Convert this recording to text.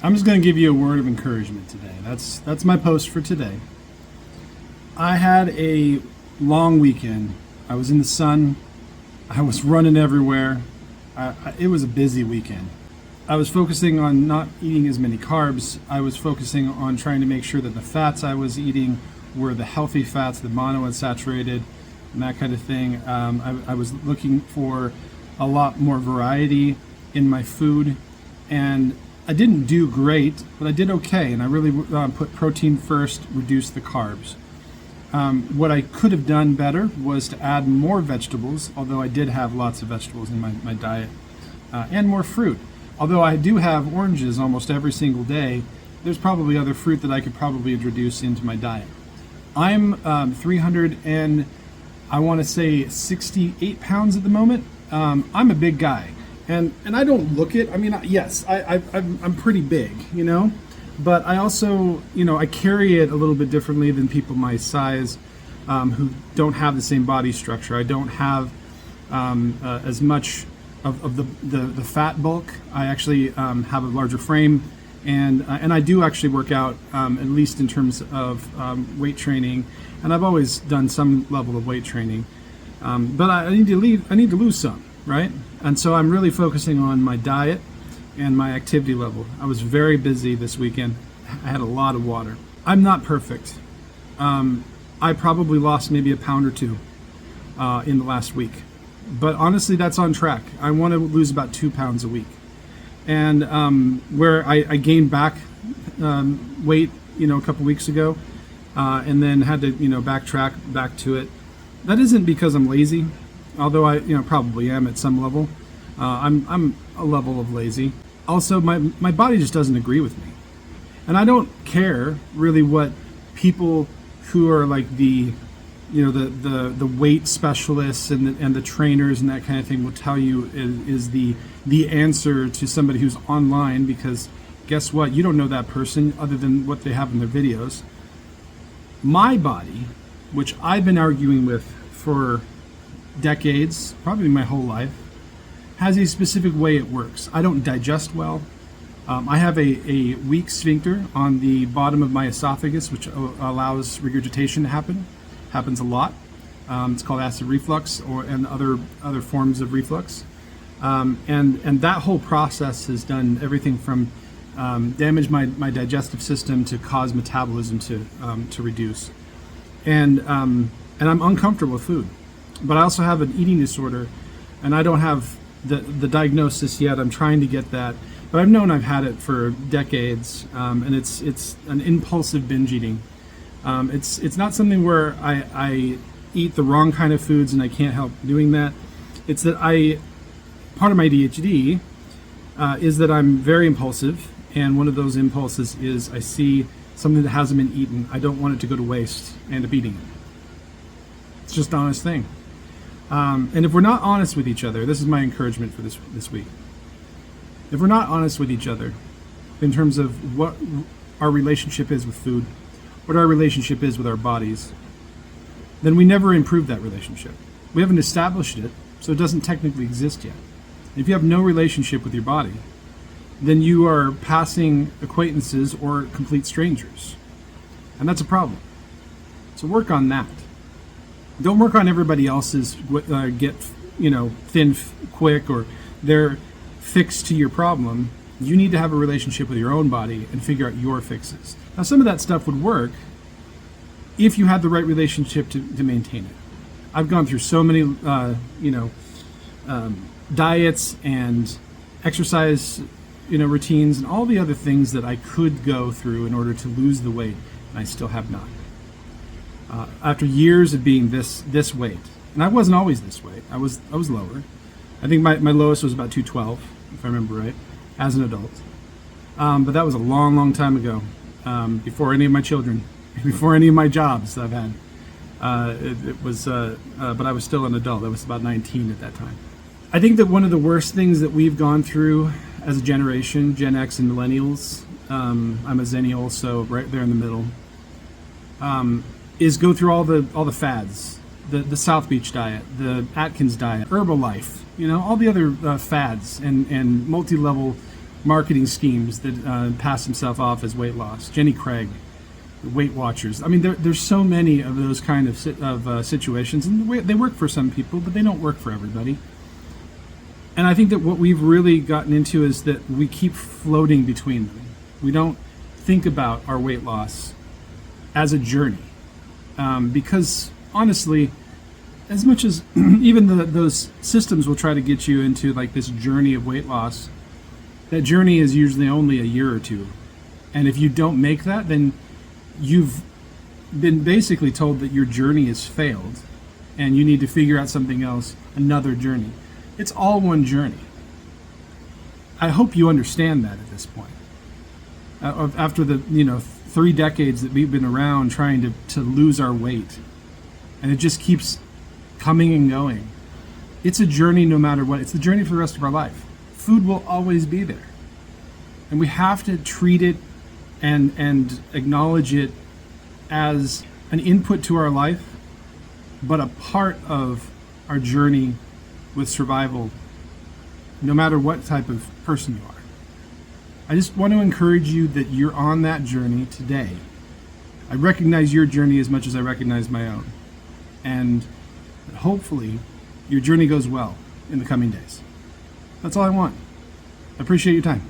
I'm just going to give you a word of encouragement today. That's my post for today. I had a long weekend. I was in the sun. I was running everywhere. It was a busy weekend. I was focusing on not eating as many carbs. I was focusing on trying to make sure that the fats I was eating were the healthy fats, the monounsaturated, and that kind of thing. I was looking for a lot more variety in my food, and I didn't do great, but I did okay, and I really put protein first, reduced the carbs. What I could have done better was to add more vegetables, although I did have lots of vegetables in my diet, and more fruit. Although I do have oranges almost every single day, there's probably other fruit that I could probably introduce into my diet. I'm 300 and I want to say 68 pounds at the moment. I'm a big guy, and I don't look it. I mean, yes, I'm pretty big, but I also, I carry it a little bit differently than people my size who don't have the same body structure. I don't have as much of the fat bulk. I actually have a larger frame, and I do actually work out, at least in terms of weight training, and I've always done some level of weight training, but I need to lose some, right? And so I'm really focusing on my diet and my activity level. I was very busy this weekend. I had a lot of water. I'm not perfect. I probably lost maybe a pound or two in the last week. But honestly, that's on track. I want to lose about 2 pounds a week. And where I gained back weight, a couple weeks ago, and then had to, backtrack back to it. That isn't because I'm lazy, although I, probably am at some level. I'm a level of lazy. Also, my body just doesn't agree with me. And I don't care really what people who are like the weight specialists and the trainers and that kind of thing will tell you is the answer to somebody who's online, because guess what? You don't know that person other than what they have in their videos. My body, which I've been arguing with for decades, probably my whole life, has a specific way it works. I don't digest well. I have a weak sphincter on the bottom of my esophagus, which allows regurgitation to happen. Happens a lot. It's called acid reflux and other forms of reflux. And that whole process has done everything from damage my digestive system to cause metabolism to reduce. And I'm uncomfortable with food. But I also have an eating disorder, and I don't have the diagnosis yet. I'm trying to get that. But I've known I've had it for decades, and it's an impulsive binge eating. It's not something where I eat the wrong kind of foods and I can't help doing that. It's that part of my ADHD is that I'm very impulsive, and one of those impulses is I see something that hasn't been eaten. I don't want it to go to waste and end up eating it. It's just an honest thing. And if we're not honest with each other, this is my encouragement for this week. If we're not honest with each other in terms of what our relationship is with food, what our relationship is with our bodies, then we never improve that relationship. We haven't established it, so it doesn't technically exist yet. If you have no relationship with your body, then you are passing acquaintances or complete strangers. And that's a problem. So work on that. Don't work on everybody else's get thin quick, or they're fix to your problem. You need to have a relationship with your own body and figure out your fixes. Now, some of that stuff would work if you had the right relationship to maintain it. I've gone through so many, diets and exercise, routines and all the other things that I could go through in order to lose the weight, and I still have not. After years of being this weight, and I wasn't always this weight. I was lower. I think my lowest was about 212, if I remember right, as an adult. But that was a long, long time ago, before any of my children, before any of my jobs that I've had. But I was still an adult. I was about 19 at that time. I think that one of the worst things that we've gone through as a generation, Gen X and millennials, I'm a Zennial, so right there in the middle, is go through all the fads, the South Beach diet, the Atkins diet, Herbalife, all the other fads and multi-level marketing schemes that pass himself off as weight loss. Jenny Craig, the Weight Watchers. I mean, there's so many of those kind of situations, and they work for some people, but they don't work for everybody. And I think that what we've really gotten into is that we keep floating between them. We don't think about our weight loss as a journey, because honestly, as much as even those systems will try to get you into like this journey of weight loss, that journey is usually only a year or two. And if you don't make that, then you've been basically told that your journey has failed and you need to figure out something else, another journey. It's all one journey. I hope you understand that at this point. After the 3 decades that we've been around trying to lose our weight, and it just keeps coming and going. It's a journey no matter what. It's the journey for the rest of our life. Food will always be there. And we have to treat it and acknowledge it as an input to our life, but a part of our journey with survival, no matter what type of person you are. I just want to encourage you that you're on that journey today. I recognize your journey as much as I recognize my own. And hopefully your journey goes well in the coming days. That's all I want. I appreciate your time.